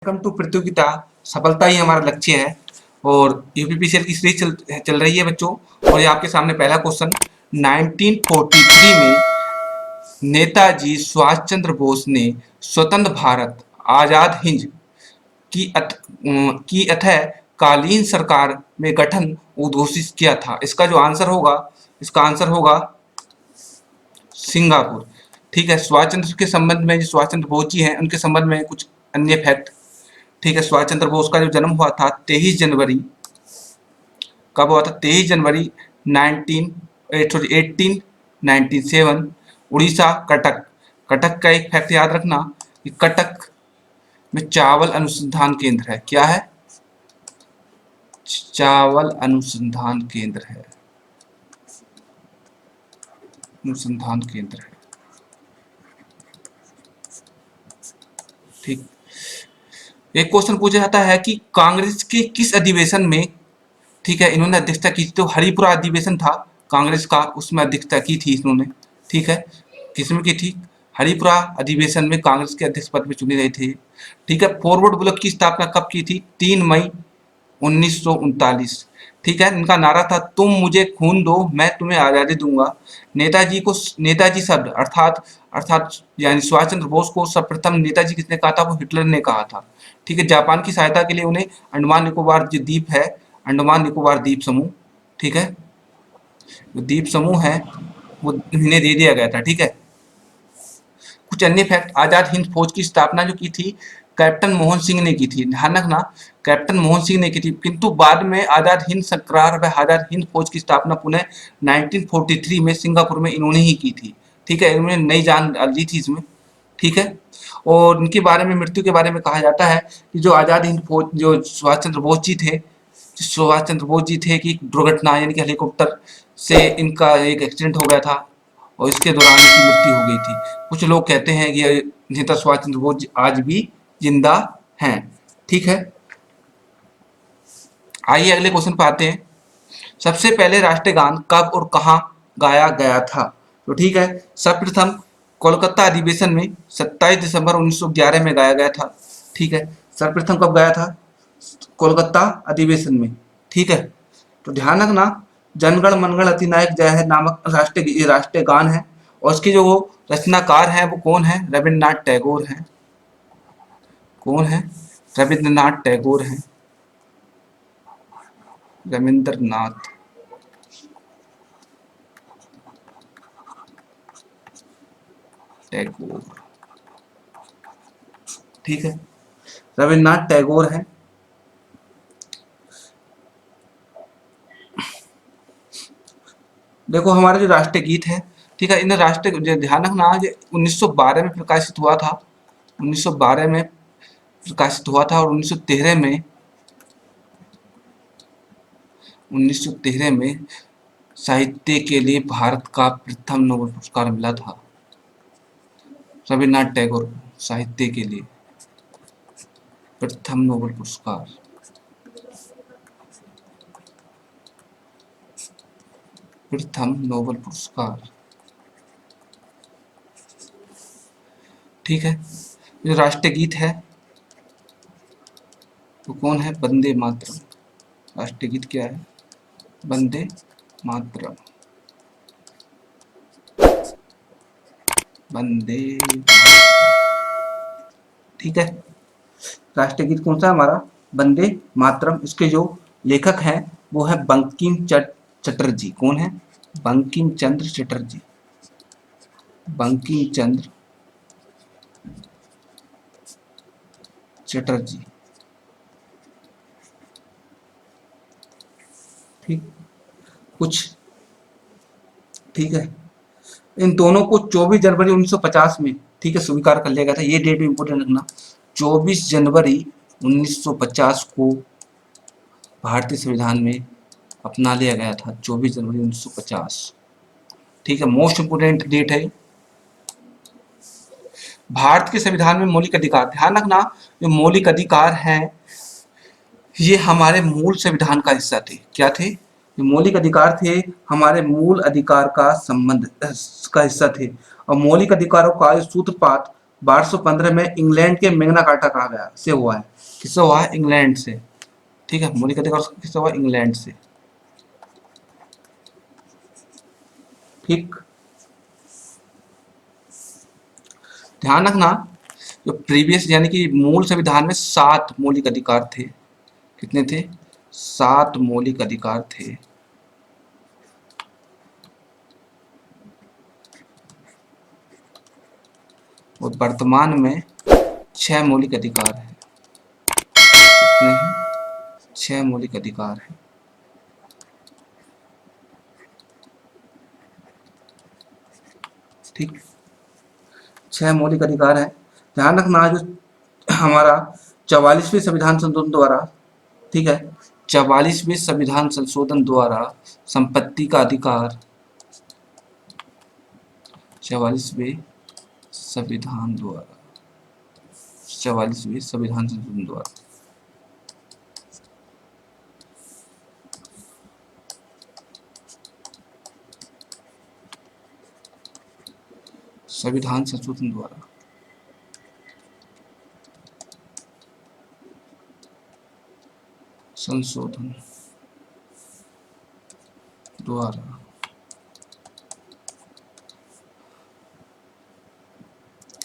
Welcome to प्रतियोगिता। सफलता ही हमारा लक्ष्य है और यूपीपीसीएल की सीरीज चल रही है बच्चों। और ये आपके सामने पहला क्वेश्चन, 1943 में नेताजी सुभाष चंद्र बोस ने स्वतंत्र भारत आजाद हिंद की अतःकालीन सरकार में गठन उद्घोषित किया था। इसका आंसर होगा सिंगापुर। ठीक है, सुभाष चंद्र के संबंध में, जो सुभाष चंद्र बोस जी हैं, उनके संबंध में कुछ अन्य फैक्ट। ठीक है, सुभाष चंद्र बोस का जो जन्म हुआ था 23 जनवरी, कब हुआ था? 23 जनवरी 1897, उड़ीसा कटक। कटक का एक फैक्ट याद रखना कि कटक में चावल अनुसंधान केंद्र है। क्या है? चावल अनुसंधान केंद्र है। अनुसंधान केंद्र है। ठीक, एक क्वेश्चन पूछा जाता है कि कांग्रेस के किस अधिवेशन में, ठीक है, इन्होंने अध्यक्षता की थी? तो हरिपुरा अधिवेशन था कांग्रेस का, उसमें अध्यक्षता की थी इन्होंने। ठीक है, किसमें की थी? हरिपुरा अधिवेशन में कांग्रेस के अध्यक्ष पद में चुने गए थे। ठीक है, फॉरवर्ड ब्लॉक की स्थापना कब की थी? 3 मई 1939। ठीक है, इनका नारा था, तुम मुझे खून दो मैं तुम्हें आजादी दूंगा। नेताजी शब्द अर्थात यानी सुभाष चंद्र बोस को सर्वप्रथम नेताजी किसने कहा था? वो हिटलर ने कहा था। ठीक है, जापान की सहायता के लिए उन्हें अंडमान निकोबार जो द्वीप है, अंडमान निकोबार द्वीप समूह, ठीक है, जो द्वीप समूह है वो इन्हें दे दिया गया था। ठीक है, कुछ अन्य फैक्ट, आजाद हिंद फौज की स्थापना जो की थी कैप्टन मोहन सिंह ने की थी। ध्यान रखना, कैप्टन मोहन सिंह ने की थी, किंतु बाद में आजाद हिंद सरकार व आजाद हिंद फौज की स्थापना पुनः 1943 में सिंगापुर में इन्होंने ही की थी। ठीक है, इन्होंने नई जान ली थी इसमें। ठीक है, और इनके बारे में, मृत्यु के बारे में कहा जाता है कि जो आजाद हिंद फौज, जो सुभाष चंद्र बोस जी थे, कि दुर्घटना यानी कि हेलीकॉप्टर से इनका एक एक्सीडेंट हो गया था और इसके दौरान इनकी मृत्यु हो गई थी। कुछ लोग कहते हैं कि नेता सुभाष चंद्र बोस आज भी जिंदा हैं। ठीक है, आइए अगले क्वेश्चन पर आते हैं। सबसे पहले राष्ट्रीय गान कब और कहाँ गाया गया था? तो ठीक है, सर्वप्रथम कोलकाता अधिवेशन में 27 दिसंबर 1911 में गाया गया था। ठीक है, सर्वप्रथम कब गाया था? कोलकाता अधिवेशन में। ठीक है, तो ध्यान रखना, जनगण मनगण अधिनायक जय है नामक राष्ट्रीय गान है और इसके जो रचनाकार हैं वो कौन है? रविन्द्रनाथ टैगोर हैं। कौन है? रविन्द्रनाथ टैगोर हैं। रविन्द्रनाथ टैगोर। ठीक है, रविन्द्रनाथ टैगोर हैं। देखो हमारा जो राष्ट्रीय गीत है, ठीक है, इन राष्ट्रीय, ध्यान रखना, ये 1912 में प्रकाशित हुआ था। 1912 में प्रकाशित हुआ था और 1913 में साहित्य के लिए भारत का प्रथम नोबेल पुरस्कार मिला था रविन्द्रनाथ टैगोर को। साहित्य के लिए प्रथम नोबेल पुरस्कार। प्रथम नोबेल पुरस्कार। ठीक है, जो राष्ट्रीय गीत है वो कौन है? वंदे मातरम। राष्ट्रीय गीत क्या है? वंदे मातरम। वंदे। ठीक है, राष्ट्रीय गीत कौन सा हमारा? वंदे मातरम। इसके जो लेखक हैं वो है बंकिम चटर्जी। कौन है? बंकिम चंद्र चटर्जी। बंकिम चंद्र चटर्जी। ठीक, कुछ, ठीक है, इन दोनों को 24 जनवरी 1950 में, ठीक है, स्वीकार कर लिया गया था। ये डेट भी इंपोर्टेंट रखना, 24 जनवरी 1950 को भारतीय संविधान में अपना लिया गया था। 24 जनवरी 1950। ठीक है, मोस्ट इंपोर्टेंट डेट है। भारत के संविधान में मौलिक अधिकार, ध्यान रखना, जो मौलिक अधिकार हैं ये हमारे मूल संविधान का हिस्सा थे। क्या थे? जो मौलिक अधिकार थे हमारे मूल अधिकार का संबंध का हिस्सा थे और मौलिक अधिकारों का सूत्रपात 1215 में इंग्लैंड के मैग्ना कार्टा कहा गया से हुआ है। किससे हुआ है? इंग्लैंड से। ठीक है, मौलिक अधिकार किससे हुआ? इंग्लैंड से। ठीक, ध्यान रखना, जो प्रीवियस यानी कि मूल संविधान में 7 मौलिक अधिकार थे। कितने थे? 7 मौलिक अधिकार थे। और वर्तमान में 6 मौलिक अधिकार है। कितने हैं? 6 मौलिक अधिकार है। ठीक, 6 मौलिक अधिकार है। ध्यान रखना, जो हमारा 44वें संविधान संशोधन द्वारा, ठीक है, 44वें संविधान संशोधन द्वारा संपत्ति का अधिकार, 44वें संविधान द्वारा, 44वें संविधान संशोधन द्वारा संविधान संशोधन द्वारा संशोधन द्वारा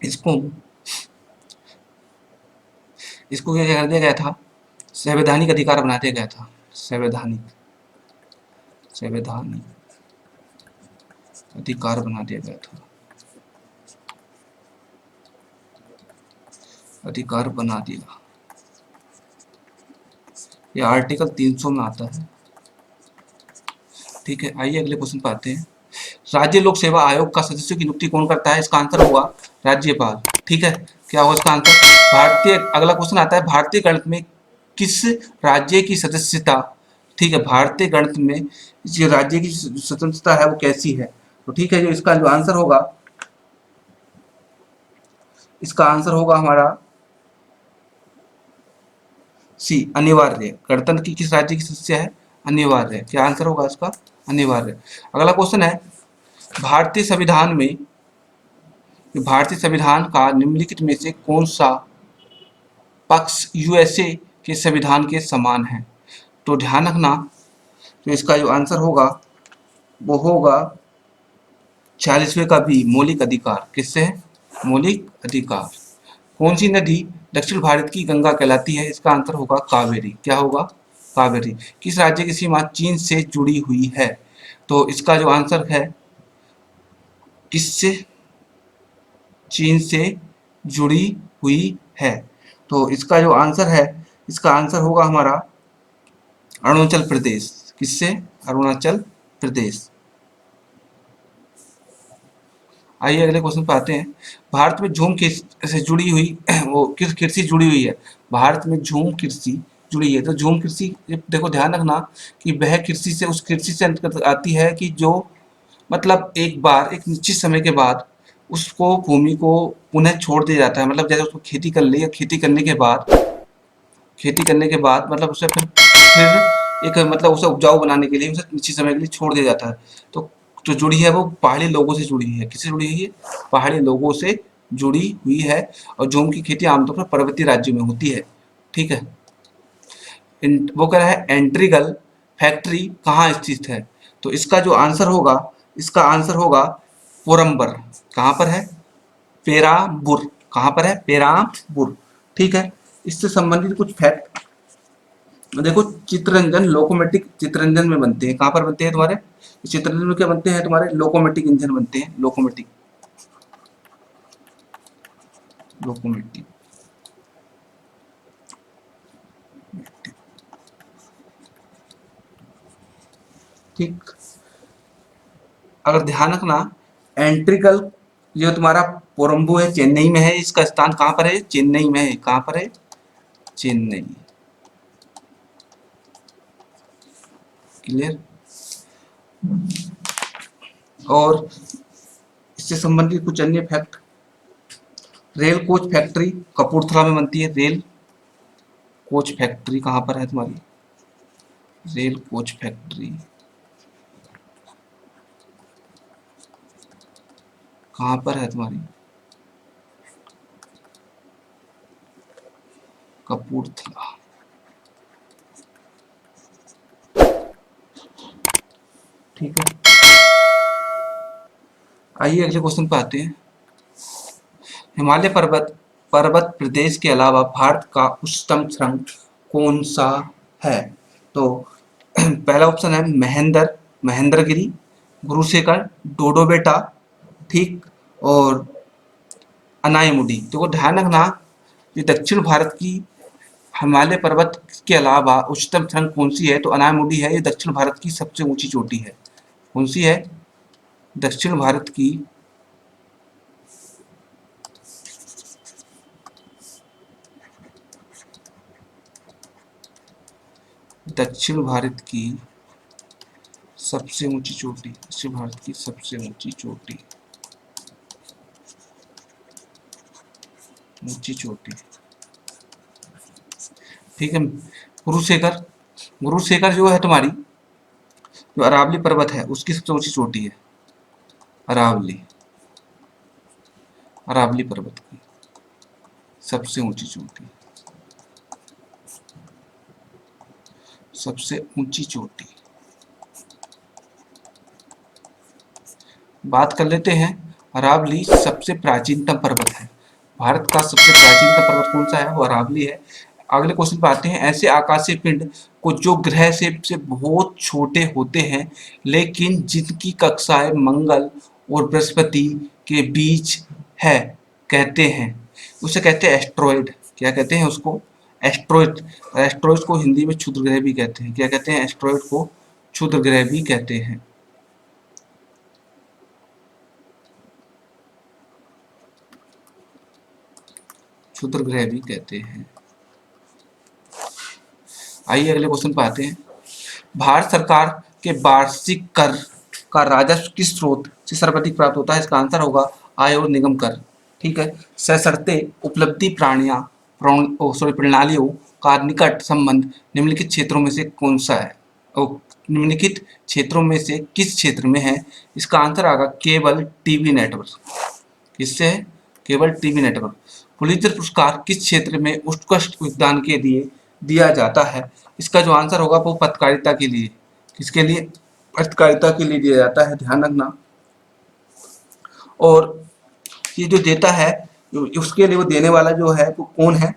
इसको इसको क्या कर दिया गया था? संवैधानिक अधिकार बना दिया गया था। संवैधानिक संवैधानिक अधिकार बना दिया गया था। अधिकार बना दिया, ये आर्टिकल 300 में आता है। ठीक है, आइए अगले क्वेश्चन पर आते हैं। राज्य लोक सेवा आयोग का सदस्यों की नियुक्ति कौन करता है? इसका आंसर होगा राज्यपाल। ठीक है, क्या होगा इसका आंसर? भारतीय, अगला क्वेश्चन आता है, भारतीय गणतंत्र में किस राज्य की सदस्यता, ठीक है, भारतीय गणतंत्र में जो राज्य की स्वतंत्रता है वो कैसी है? तो ठीक है, जो इसका जो आंसर होगा, इसका आंसर होगा हमारा सी, अनिवार्य। गणतंत्र की किस राज्य की सदस्य है? अनिवार्य। क्या आंसर होगा इसका? अनिवार्य। अगला क्वेश्चन है, भारतीय संविधान में, भारतीय संविधान का निम्नलिखित में से कौन सा पक्ष यूएसए के संविधान के समान है? तो ध्यान रखना, तो इसका जो आंसर होगा वो होगा 46वें का बी, मौलिक अधिकार। किससे है? मौलिक अधिकार। कौन सी नदी दक्षिण भारत की गंगा कहलाती है? इसका आंसर होगा कावेरी। क्या होगा? कावेरी। किस राज्य की सीमा चीन से जुड़ी हुई है? तो इसका जो आंसर है, किससे? चीन से जुड़ी हुई है। तो इसका जो आंसर है, इसका आंसर होगा हमारा अरुणाचल प्रदेश। किससे? अरुणाचल प्रदेश। आइए अगले क्वेश्चन पे आते हैं। भारत में झूम कृषि से जुड़ी हुई वो किस कृषि जुड़ी हुई है? भारत में झूम कृषि जुड़ी है। तो झूम कृषि, देखो ध्यान रखना कि वह कृषि से, उस कृषि से अंतर्गत आती है कि जो मतलब एक बार, एक निश्चित समय के बाद उसको, भूमि को पुनः छोड़ दिया जाता है। मतलब जैसे उसको खेती कर ली, खेती करने के बाद, खेती करने के बाद मतलब उसे फिर एक मतलब उसे उपजाऊ बनाने के लिए उसे निश्चित समय के लिए छोड़ दिया जाता है। तो जो जुड़ी है वो पहाड़ी लोगों से जुड़ी है। किससे जुड़ी है? ये पहाड़ी लोगों से जुड़ी हुई है। और झूम की खेती आमतौर पर पर्वतीय राज्यों में होती है। ठीक है, वो कह रहा है एंट्रीगल फैक्ट्री कहाँ स्थित है? तो इसका जो आंसर होगा, इसका आंसर होगा पोरंबर। कहाँ पर है? पेराम्बुर। कहाँ पर है? पेराम्बुर। ठीक है, इससे संबंधित कुछ फैक्ट देखो। चित्ररंजन लोकोमेटिक चित्ररंजन में बनते हैं। कहाँ पर बनते हैं तुम्हारे? चित्ररंजन में क्या बनते हैं तुम्हारे? लोकोमेटिक इंजन बनते हैं। लोकोमेटिक, लोकोमेटिक। ठीक, अगर ध्यान रखना, एंट्रिकल जो तुम्हारा पोरंबो है चेन्नई में है। इसका स्थान कहाँ पर है? चेन्नई में है। कहाँ पर है? चेन्नई। क्लियर? और इससे संबंधित कुछ अन्य fact, rail coach factory Kapurthala में बनती है। रेल कोच फैक्ट्री कहाँ पर है तुम्हारी? रेल कोच फैक्ट्री कहाँ पर है तुम्हारी? कपूरथला। ठीक है, आइए अगले क्वेश्चन पे आते हैं। हिमालय पर्वत पर्वत प्रदेश के अलावा भारत का उच्चतम शृंग कौन सा है? तो पहला ऑप्शन है महेंद्रगिरी, गुरुशेखर, डोडो बेटा, ठीक, और अनायमुडी। तो ध्यान रखना, ये दक्षिण भारत की हिमालय पर्वत के अलावा उच्चतम शृंग कौन सी है? तो अनायमुडी है, ये दक्षिण भारत की सबसे ऊंची चोटी है। कौन सी है? दक्षिण भारत की दक्षिण भारत की सबसे ऊंची चोटी, दक्षिण भारत की सबसे ऊंची चोटी, ऊंची चोटी, ठीक है। गुरुशेखर, गुरुशेखर जो है तुम्हारी, जो अरावली पर्वत है उसकी सबसे ऊंची चोटी है। अरावली, अरावली पर्वत की सबसे ऊंची चोटी, सबसे ऊंची चोटी। बात कर लेते हैं, अरावली सबसे प्राचीनतम पर्वत है। भारत का सबसे प्राचीनतम पर्वत कौन सा है? वो अरावली है। अगले क्वेश्चन पे आते हैं। ऐसे आकाशीय पिंड को जो ग्रह से बहुत छोटे होते हैं लेकिन जिनकी कक्षाएं मंगल और बृहस्पति के बीच है, कहते हैं, उसे कहते हैं एस्ट्रॉइड। क्या कहते हैं उसको? एस्ट्रॉइड। एस्ट्रॉइड को हिंदी में क्षुद्र ग्रह भी कहते हैं। क्या कहते हैं? एस्ट्रॉइड को क्षुद्र ग्रह भी कहते हैं। क्षुद्र ग्रह भी कहते हैं। आइए अगले क्वेश्चन पे आते हैं। भारत सरकार के वार्षिक कर का राजस्व किस स्रोत से सर्वाधिक प्राप्त होता है? इसका आंसर होगा आय और निगम कर। ठीक है, सशर्ते उपलब्धि प्रणालियों का निकट संबंध निम्नलिखित क्षेत्रों में से कौन सा है? निम्नलिखित क्षेत्रों में से किस क्षेत्र में है? इसका आंसर आएगा केबल टीवी नेटवर्क। किससे है? Cable TV network. पुलित्जर पुरस्कार किस क्षेत्र में उत्कृष्ट योगदान के लिए दिया जाता है? इसका जो आंसर होगा वो पत्रकारिता के लिए। किसके लिए? पत्रकारिता के लिए दिया जाता है, ध्यान रखना। और ये जो देता है, उसके लिए वो देने वाला जो है वो कौन है?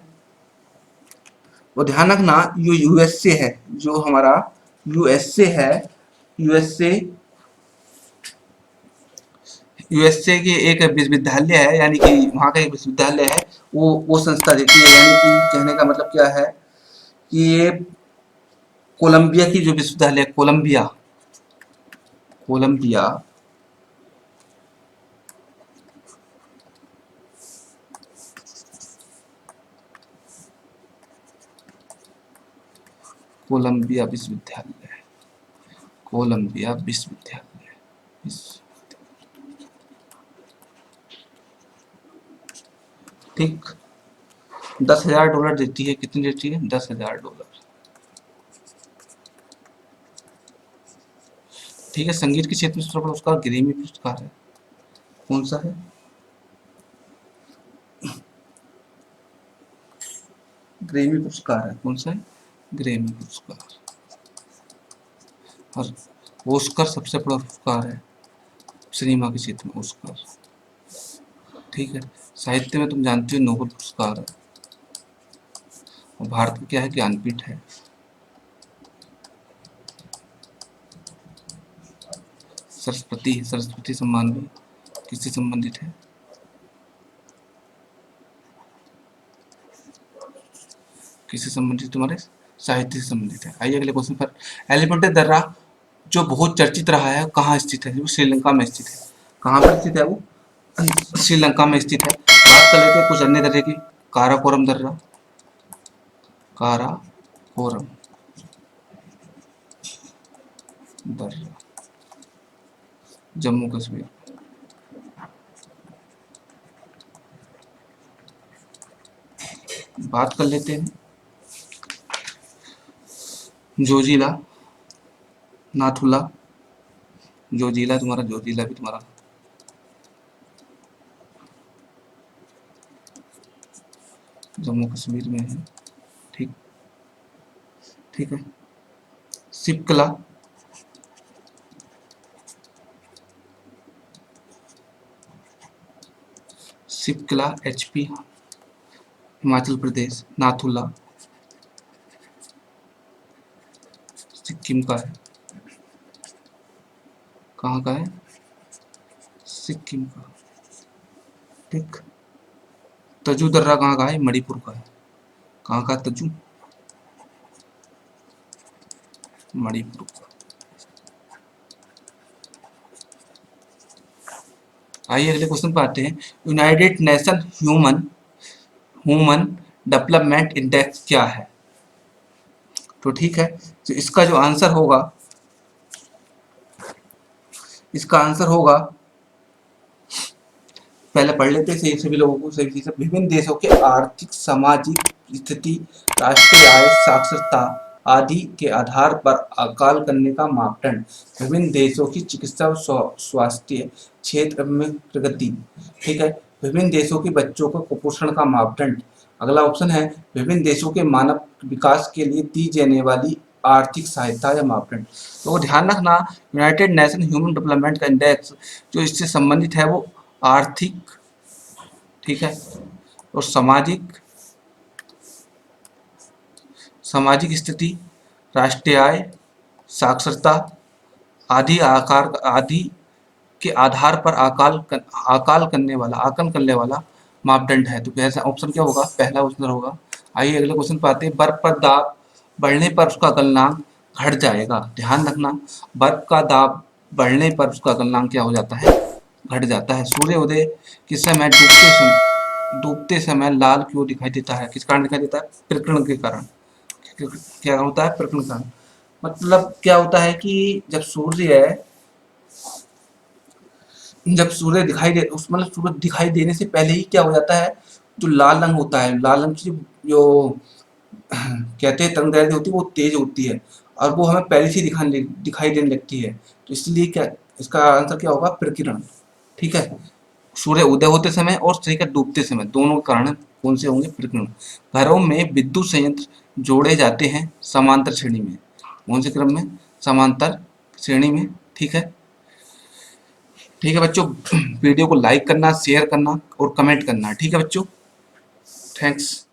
वो ध्यान रखना, ये यूएसए है। जो हमारा यूएसए है, यूएसए यूएसए के एक विश्वविद्यालय है, यानी कि वहाँ का एक विश्वविद्यालय है, वो संस्था देती है। यानी कि कहने का मतलब क्या है कि ये कोलंबिया की जो विश्वविद्यालय, कोलंबिया, कोलंबिया कोलंबिया विश्वविद्यालय, कोलंबिया विश्वविद्यालय, ठीक, $10,000 देती है। कितनी देती है? $10,000। ठीक है, संगीत के क्षेत्र में सबसे बड़ा पुरस्कार ग्रैमी पुरस्कार है। कौन सा है? ग्रैमी पुरस्कार है। कौन सा है? ग्रैमी पुरस्कार। और ऑस्कर सबसे बड़ा पुरस्कार है सिनेमा के क्षेत्र में, ऑस्कर। ठीक है, साहित्य में तुम जानते हो नोबेल पुरस्कार है। और भारत में क्या है? ज्ञानपीठ है। सरस्वती, सरस्वती सम्मान भी किससे संबंधित है? किससे संबंधित? तुम्हारे साहित्य से संबंधित है। आइए अगले क्वेश्चन पर। एलिफेंटा दर्रा जो बहुत चर्चित रहा है, कहाँ स्थित है? वो श्रीलंका में स्थित है। कहाँ पर स्थित है वो? श्रीलंका में स्थित है। बात कर लेते हैं कुछ अन्य दर्रे की। काराकोरम दर्रा, काराकोरम दर्रा, जम्मू कश्मीर। बात कर लेते हैं जोजिला, नाथुला। जोजिला तुम्हारा, जोजिला भी तुम्हारा जम्मू कश्मीर में है। ठीक, ठीक है। शिवकला, शिवकला HP हिमाचल प्रदेश, नाथुला सिक्किम का है। कहाँ का है? सिक्किम का। ठीक। तजू दर्रा कहाँ का है? मणिपुर का है। कहाँ का तजू? मणिपुर का। आइए अगले क्वेश्चन पे आते हैं। United nation human human development index क्या है? तो ठीक है, तो इसका जो आंसर होगा, इसका आंसर होगा, पहले पढ़ लेते हैं सभी लोगों को सभी चीजें। विभिन्न देशों के आर्थिक सामाजिक स्थिति, राष्ट्रीय आय, साक्षरता आदि के आधार पर आकलन करने का मापदंड। विभिन्न देशों की चिकित्सा और स्वास्थ्य क्षेत्र में प्रगति। ठीक है। विभिन्न देशों के बच्चों को कुपोषण का मापदंड। अगला ऑप्शन है विभिन्न देशों के मानव विकास के लिए दी जाने वाली आर्थिक सहायता या मापदंड। तो ध्यान रखना, यूनाइटेड नेशन ह्यूमन डेवलपमेंट का इंडेक्स जो इससे संबंधित है वो आर्थिक, ठीक है, और सामाजिक, सामाजिक स्थिति, राष्ट्रीय आय, साक्षरता आदि के आधार पर आकलन करने वाला मापदंड है। तो पहला ऑप्शन क्या होगा? पहला ऑप्शन होगा। आइए अगले क्वेश्चन पर आते हैं। बर्फ पर दाब बढ़ने पर उसका गलनांक घट जाएगा। ध्यान रखना, बर्फ का दाब बढ़ने पर उसका गलनांक क्या हो जाता है? घट जाता है। सूर्योदय के समय डूबते समय लाल क्यों दिखाई देता है? किस कारण दिखाई देता है? प्रकीर्णन के कारण। क्या होता है? प्रकीर्णन के कारण। मतलब क्या होता है कि जब सूर्य दिखाई दे, उस मतलब सूरज दिखाई देने से पहले ही क्या हो जाता है, जो लाल रंग होता है, लाल रंग की जो कहते हैं तरंग दैर्ध्य होती है वो तेज होती है और वो हमें पहले से दिखाई देने लगती है। तो इसलिए क्या, इसका आंसर क्या होगा? प्रकीर्णन। ठीक है। सूर्य उदय होते समय और सूर्य का डूबते समय दोनों कारण कौन से होंगे? प्रकीर्णन। घरों में विद्युत संयंत्र जोड़े जाते हैं समांतर श्रेणी में। कौन से क्रम में? समांतर श्रेणी में। ठीक है। ठीक है बच्चों, वीडियो को लाइक करना, शेयर करना और कमेंट करना। ठीक है बच्चों, थैंक्स।